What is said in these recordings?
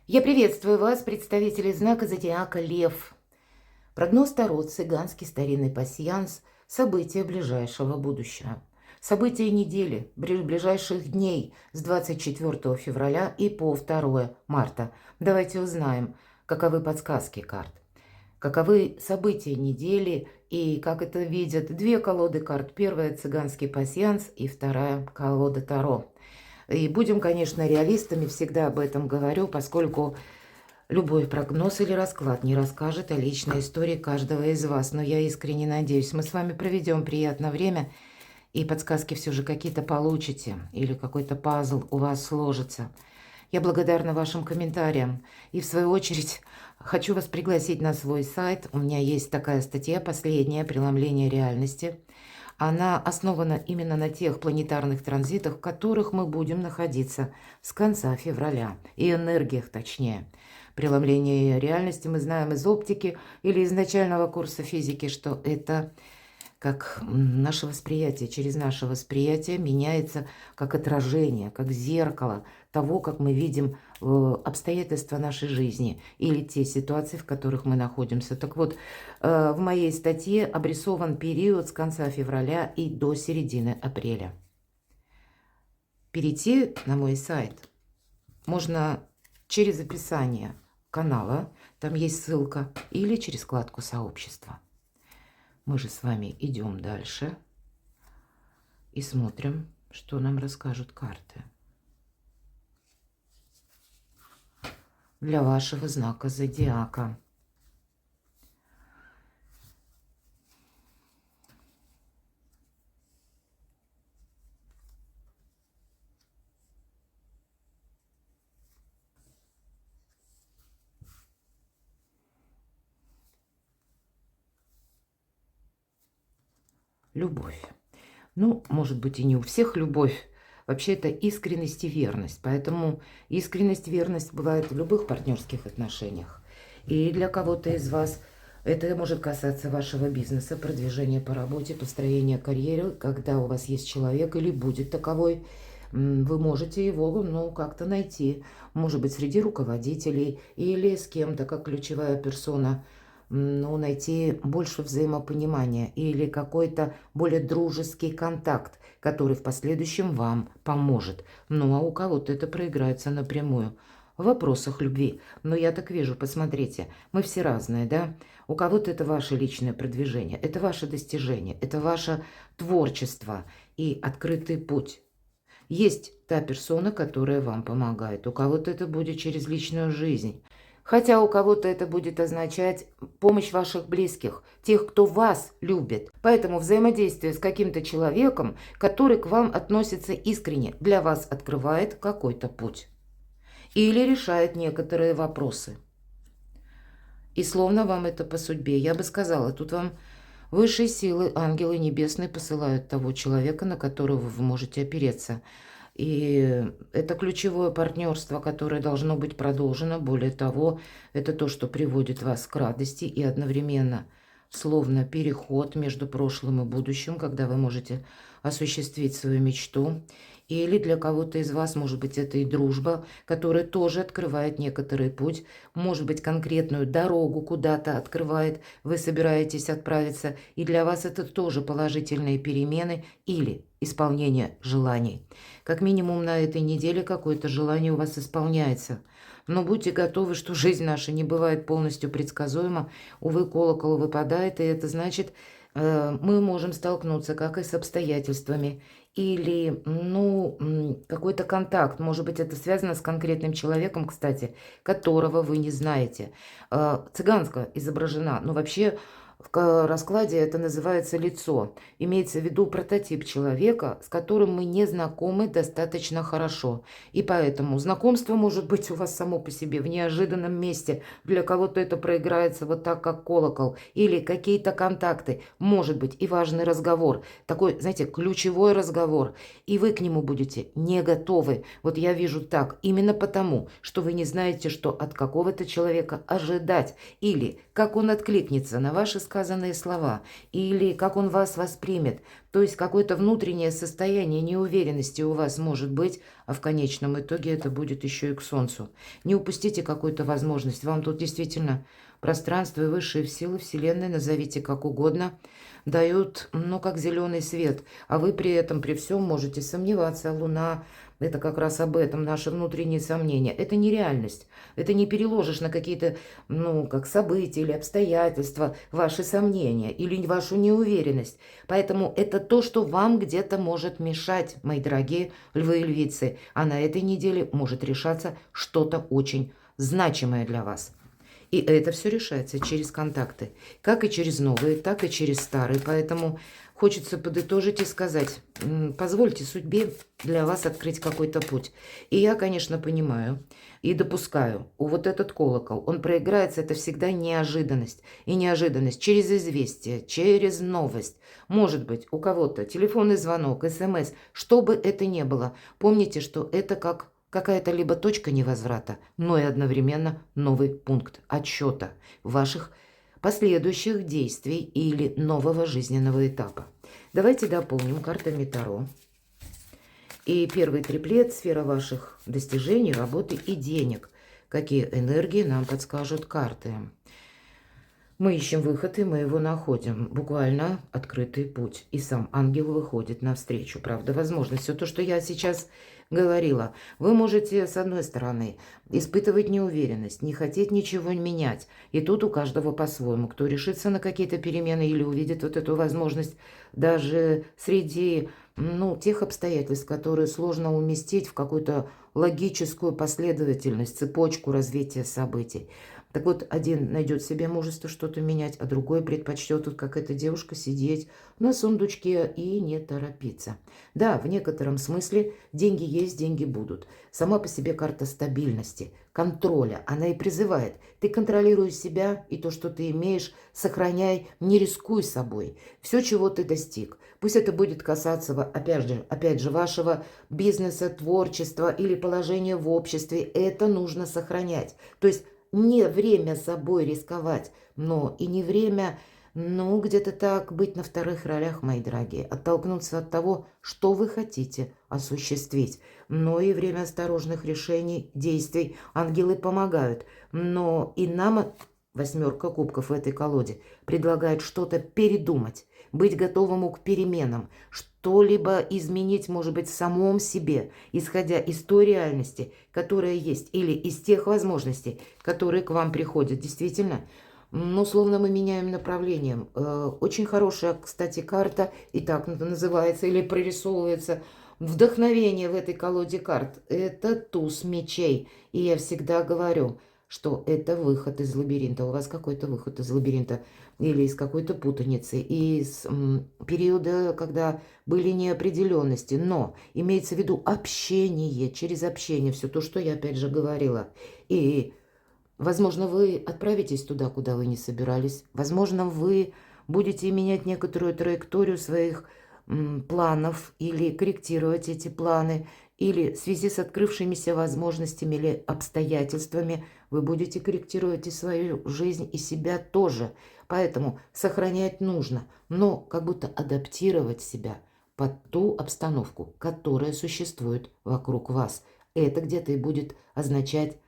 Я приветствую вас, представители знака зодиака Лев. Прогноз Таро, цыганский старинный пасьянс, события ближайшего будущего. События недели, ближайших дней с 24 февраля и по 2 марта. Давайте узнаем, каковы подсказки карт. Каковы события недели и как это видят две колоды карт. Первая цыганский пасьянс и вторая колода Таро. И будем, конечно, реалистами, всегда об этом говорю, поскольку любой прогноз или расклад не расскажет о личной истории каждого из вас. Но я искренне надеюсь, мы с вами проведем приятное время, и подсказки все же какие-то получите, или какой-то пазл у вас сложится. Я благодарна вашим комментариям. И в свою очередь хочу вас пригласить на свой сайт. У меня есть такая статья «Последнее преломление реальности». Она основана именно на тех планетарных транзитах, в которых мы будем находиться с конца февраля. И энергиях точнее. Преломление реальности мы знаем из оптики или из начального курса физики, что это как наше восприятие, через наше восприятие меняется как отражение, как зеркало того, как мы видим обстоятельства нашей жизни или те ситуации, в которых мы находимся. Так вот, в моей статье обрисован период с конца февраля и до середины апреля. Перейти на мой сайт можно через описание канала, там есть ссылка, или через вкладку «Сообщество». Мы же с вами идем дальше и смотрим, что нам расскажут карты. Для вашего знака зодиака. Любовь. Ну, может быть, и не у всех любовь. Вообще это искренность и верность. Поэтому искренность, верность бывает в любых партнерских отношениях. И для кого-то из вас это может касаться вашего бизнеса, продвижения по работе, построения карьеры. Когда у вас есть человек или будет таковой, вы можете его, ну, как-то найти. Может быть, среди руководителей или с кем-то, как ключевая персона, ну, найти больше взаимопонимания или какой-то более дружеский контакт, который в последующем вам поможет. Ну, а у кого-то это проиграется напрямую в вопросах любви. Но я так вижу, посмотрите, мы все разные, да? У кого-то это ваше личное продвижение, это ваше достижение, это ваше творчество и открытый путь. Есть та персона, которая вам помогает. У кого-то это будет через личную жизнь. Хотя у кого-то это будет означать помощь ваших близких, тех, кто вас любит. Поэтому взаимодействие с каким-то человеком, который к вам относится искренне, для вас открывает какой-то путь. Или решает некоторые вопросы. И словно вам это по судьбе. Я бы сказала, тут вам высшие силы, ангелы небесные посылают того человека, на которого вы можете опереться. И это ключевое партнерство, которое должно быть продолжено. Более того, это то, что приводит вас к радости и одновременно словно переход между прошлым и будущим, когда вы можете осуществить свою мечту. Или для кого-то из вас, может быть, это и дружба, которая тоже открывает некоторый путь, может быть, конкретную дорогу куда-то открывает, вы собираетесь отправиться, и для вас это тоже положительные перемены или исполнение желаний. Как минимум на этой неделе какое-то желание у вас исполняется. Но будьте готовы, что жизнь наша не бывает полностью предсказуема. Увы, колокол выпадает, и это значит, мы можем столкнуться как и с обстоятельствами, или, ну, какой-то контакт. Может быть, это связано с конкретным человеком, кстати, которого вы не знаете. Цыганка изображена, но вообще в раскладе это называется лицо. Имеется в виду прототип человека, с которым мы не знакомы достаточно хорошо. И поэтому знакомство может быть у вас само по себе в неожиданном месте. Для кого-то это проиграется вот так, как колокол. Или какие-то контакты. Может быть и важный разговор. Такой, знаете, ключевой разговор. И вы к нему будете не готовы. Вот я вижу так. Именно потому, что вы не знаете, что от какого-то человека ожидать. Или как он откликнется на ваши сказанные слова, или как он вас воспримет. То есть какое-то внутреннее состояние неуверенности у вас может быть, а в конечном итоге это будет еще и к Солнцу. Не упустите какую-то возможность. Вам тут действительно пространство и высшие силы Вселенной, назовите как угодно, дают, ну, как зеленый свет. А вы при этом, при всем можете сомневаться. Луна – это как раз об этом, наши внутренние сомнения. Это не реальность. Это не переложишь на какие-то, ну, как события или обстоятельства ваши сомнения или вашу неуверенность. Поэтому это то, что вам где-то может мешать, мои дорогие львы и львицы. А на этой неделе может решаться что-то очень значимое для вас. И это все решается через контакты. Как и через новые, так и через старые. Поэтому хочется подытожить и сказать, позвольте судьбе для вас открыть какой-то путь. И я, конечно, понимаю и допускаю, вот этот колокол, он проиграется, это всегда неожиданность. И неожиданность через известие, через новость. Может быть, у кого-то телефонный звонок, СМС, что бы это ни было. Помните, что это как какая-то либо точка невозврата, но и одновременно новый пункт отсчета ваших последующих действий или нового жизненного этапа. Давайте дополним картами Таро. И первый триплет – сфера ваших достижений, работы и денег. Какие энергии нам подскажут карты? Мы ищем выход, и мы его находим. Буквально открытый путь. И сам ангел выходит навстречу. Правда, возможно, все то, что я сейчас говорила. Вы можете, с одной стороны, испытывать неуверенность, не хотеть ничего менять. И тут у каждого по-своему. Кто решится на какие-то перемены или увидит вот эту возможность даже среди, ну, тех обстоятельств, которые сложно уместить в какую-то логическую последовательность, цепочку развития событий. Так вот, один найдет в себе мужество что-то менять, а другой предпочтет, тут как эта девушка, сидеть на сундучке и не торопиться. Да, в некотором смысле деньги есть, деньги будут. Сама по себе карта стабильности, контроля, она и призывает. Ты контролируй себя и то, что ты имеешь, сохраняй, не рискуй собой. Все, чего ты достиг. Пусть это будет касаться, опять же, вашего бизнеса, творчества или положения в обществе. Это нужно сохранять. То есть не время собой рисковать, но и не время, ну, где-то так быть на вторых ролях, мои дорогие. Оттолкнуться от того, что вы хотите осуществить. Но и время осторожных решений, действий. Ангелы помогают. Но и нам восьмерка кубков в этой колоде предлагает что-то передумать, быть готовым к переменам, что-либо изменить, может быть, в самом себе, исходя из той реальности, которая есть, или из тех возможностей, которые к вам приходят. Действительно, ну, словно мы меняем направление. Очень хорошая, кстати, карта, и так называется, или прорисовывается вдохновение в этой колоде карт. Это туз мечей. И я всегда говорю, что это выход из лабиринта. У вас какой-то выход из лабиринта или из какой-то путаницы, из периода, когда были неопределенности. Но имеется в виду общение, через общение, все то, что я опять же говорила. И, возможно, вы отправитесь туда, куда вы не собирались. Возможно, вы будете менять некоторую траекторию своих планов или корректировать эти планы, или в связи с открывшимися возможностями или обстоятельствами вы будете корректировать и свою жизнь, и себя тоже. Поэтому сохранять нужно, но как будто адаптировать себя под ту обстановку, которая существует вокруг вас. Это где-то и будет означать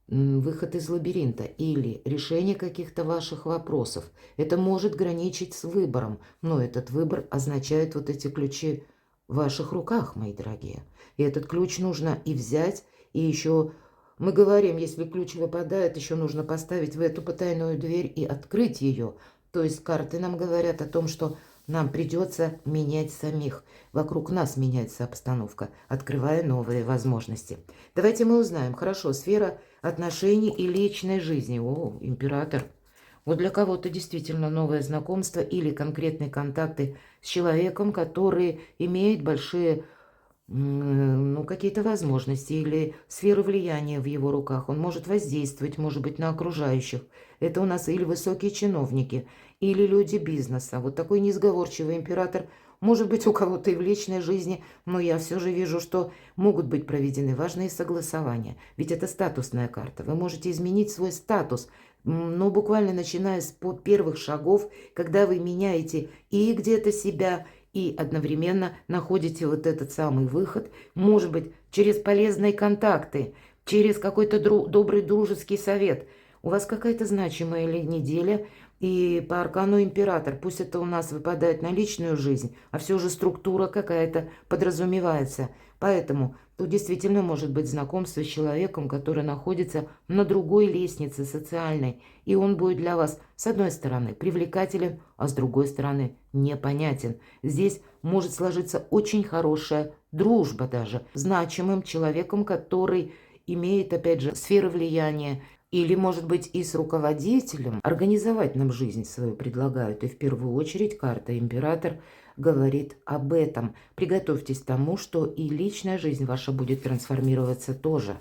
выход из лабиринта или решение каких-то ваших вопросов. Это может граничить с выбором, но этот выбор означает вот эти ключи в ваших руках, мои дорогие. И этот ключ нужно и взять, и еще мы говорим, если ключ выпадает, еще нужно поставить в эту потайную дверь и открыть ее. То есть карты нам говорят о том, что нам придется менять самих. Вокруг нас меняется обстановка, открывая новые возможности. Давайте мы узнаем. Хорошо, сфера отношений и личной жизни. О, император. Вот для кого-то действительно новое знакомство или конкретные контакты с человеком, который имеет большие, ну, какие-то возможности или сферы влияния в его руках. Он может воздействовать, может быть, на окружающих. Это у нас или высокие чиновники, или люди бизнеса. Вот такой несговорчивый император, Может быть, у кого-то и в личной жизни, но я все же вижу, что могут быть проведены важные согласования. Ведь это статусная карта. Вы можете изменить свой статус, но буквально начиная с первых шагов, когда вы меняете и где-то себя, и одновременно находите вот этот самый выход, может быть, через полезные контакты, через какой-то добрый дружеский совет. У вас какая-то значимая неделя, и по аркану император, пусть это у нас выпадает на личную жизнь, а все же структура какая-то подразумевается. Поэтому тут действительно может быть знакомство с человеком, который находится на другой лестнице социальной, и он будет для вас, с одной стороны, привлекателен, а с другой стороны, непонятен. Здесь может сложиться очень хорошая дружба даже, значимым человеком, который имеет, опять же, сферы влияния, или, может быть, и с руководителем организовать нам жизнь свою предлагают. И в первую очередь карта «Император» говорит об этом. Приготовьтесь к тому, что и личная жизнь ваша будет трансформироваться тоже.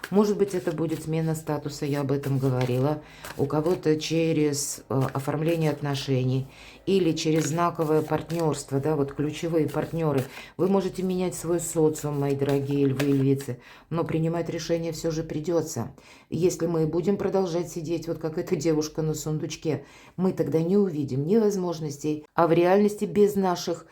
Может быть, это будет смена статуса, я об этом говорила. У кого-то через оформление отношений или через знаковое партнерство, да, вот ключевые партнеры. Вы можете менять свой социум, мои дорогие львы и львицы, но принимать решение все же придется. Если мы будем продолжать сидеть, вот как эта девушка на сундучке, мы тогда не увидим ни возможностей, а в реальности без наших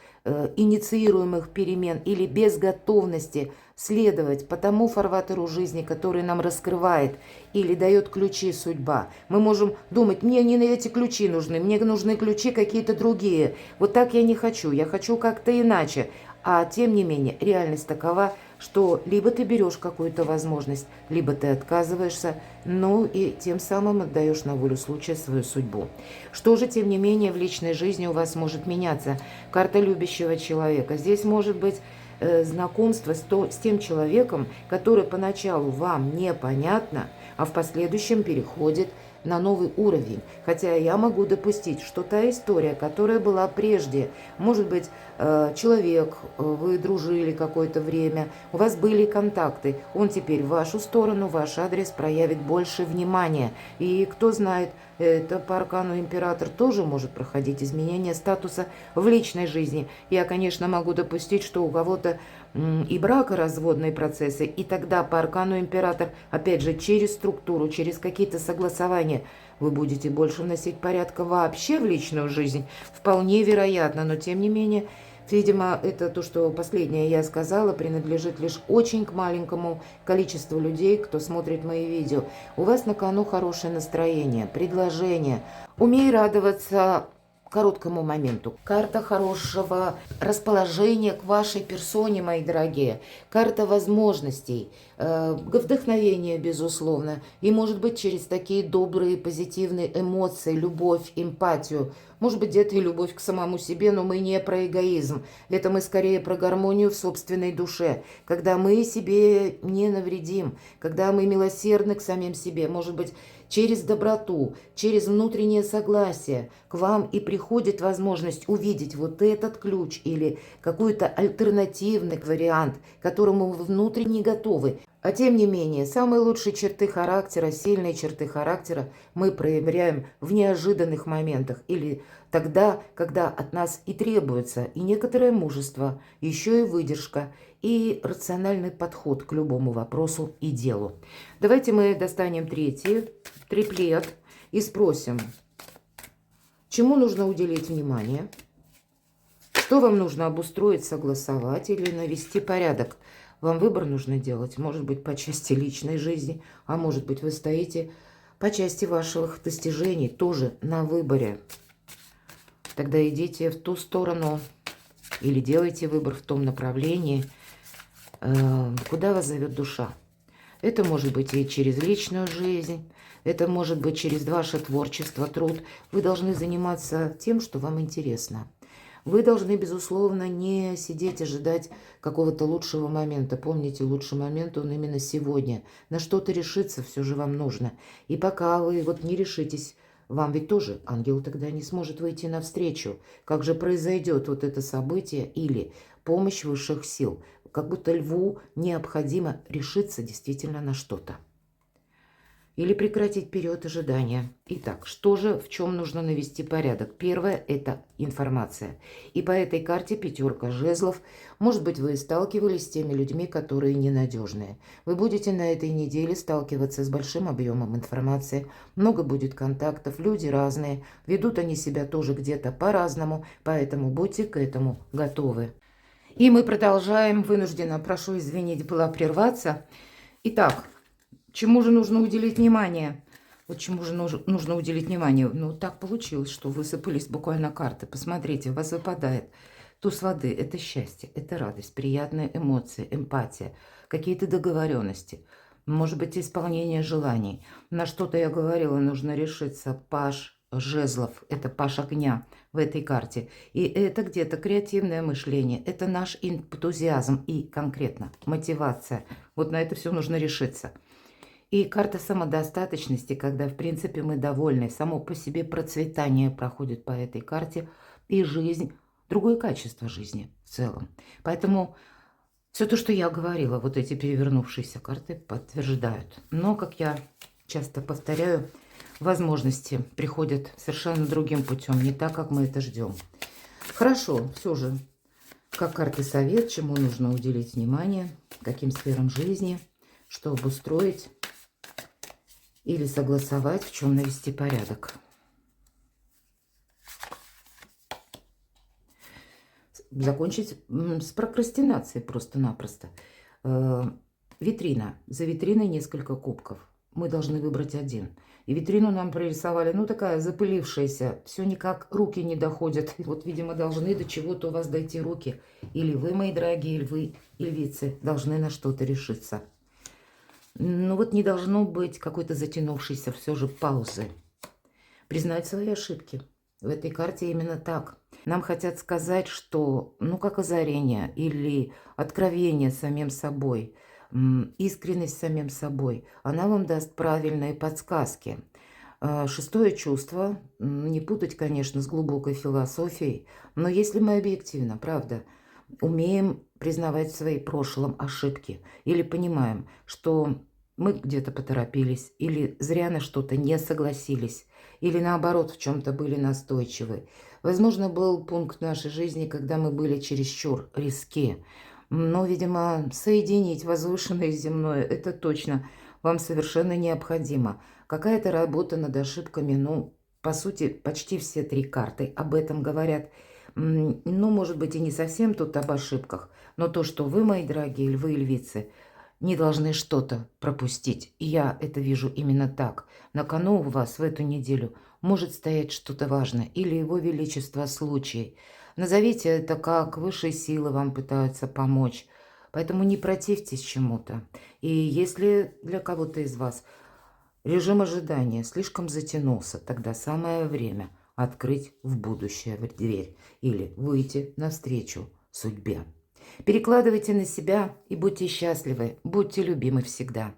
инициируемых перемен или без готовности следовать по тому фарватеру жизни, который нам раскрывает или дает ключи судьба. Мы можем думать, мне не эти ключи нужны, мне нужны ключи какие-то другие. Вот так я не хочу, я хочу как-то иначе. А тем не менее, реальность такова, что либо ты берешь какую-то возможность, либо ты отказываешься, ну и тем самым отдаешь на волю случая свою судьбу. Что же, тем не менее, в личной жизни у вас может меняться? Карта любящего человека. Здесь может быть знакомство с тем человеком, который поначалу вам непонятно, а в последующем переходит на новый уровень. Хотя я могу допустить, что та история, которая была прежде, может быть, человек, вы дружили какое-то время, у вас были контакты, он теперь в вашу сторону, в ваш адрес проявит больше внимания. И кто знает, это по аркану император тоже может проходить изменение статуса в личной жизни. Я, конечно, могу допустить, что у кого-то и бракоразводные процессы, и тогда по аркану император, опять же, через структуру, через какие-то согласования, вы будете больше вносить порядка вообще в личную жизнь. Вполне вероятно, но тем не менее, видимо, это то, что последнее я сказала, принадлежит лишь очень к маленькому количеству людей, кто смотрит мои видео. У вас на кону хорошее настроение, предложение. Умей радоваться короткому моменту. Карта хорошего расположения к вашей персоне, мои дорогие. Карта возможностей, вдохновения, безусловно. И, может быть, через такие добрые, позитивные эмоции, любовь, эмпатию. Может быть, где-то и любовь к самому себе, но мы не про эгоизм. Это мы скорее про гармонию в собственной душе. Когда мы себе не навредим, когда мы милосердны к самим себе, может быть, через доброту, через внутреннее согласие к вам и приходит возможность увидеть вот этот ключ или какой-то альтернативный вариант, к которому вы внутренне готовы. А тем не менее, самые лучшие черты характера, сильные черты характера мы проявляем в неожиданных моментах или тогда, когда от нас и требуется и некоторое мужество, еще и выдержка, и рациональный подход к любому вопросу и делу. Давайте мы достанем третий триплет и спросим, чему нужно уделить внимание, что вам нужно обустроить, согласовать или навести порядок. Вам выбор нужно делать, может быть, по части личной жизни, а может быть, вы стоите по части ваших достижений, тоже на выборе. Тогда идите в ту сторону или делайте выбор в том направлении, куда вас зовет душа. Это может быть и через личную жизнь, это может быть через ваше творчество, труд. Вы должны заниматься тем, что вам интересно. Вы должны, безусловно, не сидеть, ожидать какого-то лучшего момента. Помните, лучший момент, он именно сегодня. На что-то решиться все же вам нужно. И пока вы вот не решитесь, вам ведь тоже ангел тогда не сможет выйти навстречу. Как же произойдет вот это событие или помощь высших сил? Как будто льву необходимо решиться действительно на что-то. или прекратить период ожидания. Итак, что же, в чем нужно навести порядок? Первое – это информация. И по этой карте пятерка жезлов. Может быть, вы сталкивались с теми людьми, которые ненадежные. Вы будете на этой неделе сталкиваться с большим объемом информации. Много будет контактов, люди разные. Ведут они себя тоже где-то по-разному, поэтому будьте к этому готовы. И мы продолжаем. Вынуждена, прошу извинить, была прерваться. Итак, чему же нужно уделить внимание? Вот чему же нужно уделить внимание? Ну, так получилось, что высыпались буквально карты. Посмотрите, у вас выпадает туз воды. Это счастье, это радость, приятные эмоции, эмпатия, какие-то договоренности. Может быть, исполнение желаний. На что-то я говорила, нужно решиться. Паж жезлов, это паж огня в этой карте. И это где-то креативное мышление, это наш энтузиазм и конкретно мотивация. Вот на это все нужно решиться. И карта самодостаточности, когда, в принципе, мы довольны. Само по себе процветание проходит по этой карте. И жизнь, другое качество жизни в целом. Поэтому все то, что я говорила, вот эти перевернувшиеся карты подтверждают. Но, как я часто повторяю, возможности приходят совершенно другим путем, не так, как мы это ждем. Хорошо, все же, как карты совет, чему нужно уделить внимание, каким сферам жизни, что обустроить или согласовать, в чем навести порядок. Закончить с прокрастинацией просто-напросто. Витрина. За витриной несколько кубков. Мы должны выбрать один. И витрину нам прорисовали, ну, такая запылившаяся. Все никак руки не доходят. И вот, видимо, должны до чего-то у вас дойти руки. Или вы, мои дорогие львы и львицы, должны на что-то решиться. Ну, вот не должно быть какой-то затянувшейся все же паузы. Признать свои ошибки. В этой карте именно так. Нам хотят сказать, что, ну, как озарение или откровение самим собой, искренность самим собой, она вам даст правильные подсказки. Шестое чувство, не путать, конечно, с глубокой философией, но если мы объективно, правда, умеем признавать в своем прошлом ошибки или понимаем, что мы где-то поторопились или зря на что-то не согласились, или наоборот в чем-то были настойчивы. Возможно, был пункт в нашей жизни, когда мы были чересчур риски. Но, видимо, соединить возвышенное и земное – это точно вам совершенно необходимо. Какая-то работа над ошибками, ну, по сути, почти все три карты об этом говорят. Ну, может быть, и не совсем тут об ошибках, но то, что вы, мои дорогие львы и львицы, не должны что-то пропустить. И я это вижу именно так. На кону у вас в эту неделю может стоять что-то важное или его величество случай. Назовите это как высшие силы вам пытаются помочь. Поэтому не противьтесь чему-то. И если для кого-то из вас режим ожидания слишком затянулся, тогда самое время открыть в будущее дверь или выйти навстречу судьбе. Перекладывайте на себя и будьте счастливы, будьте любимы всегда.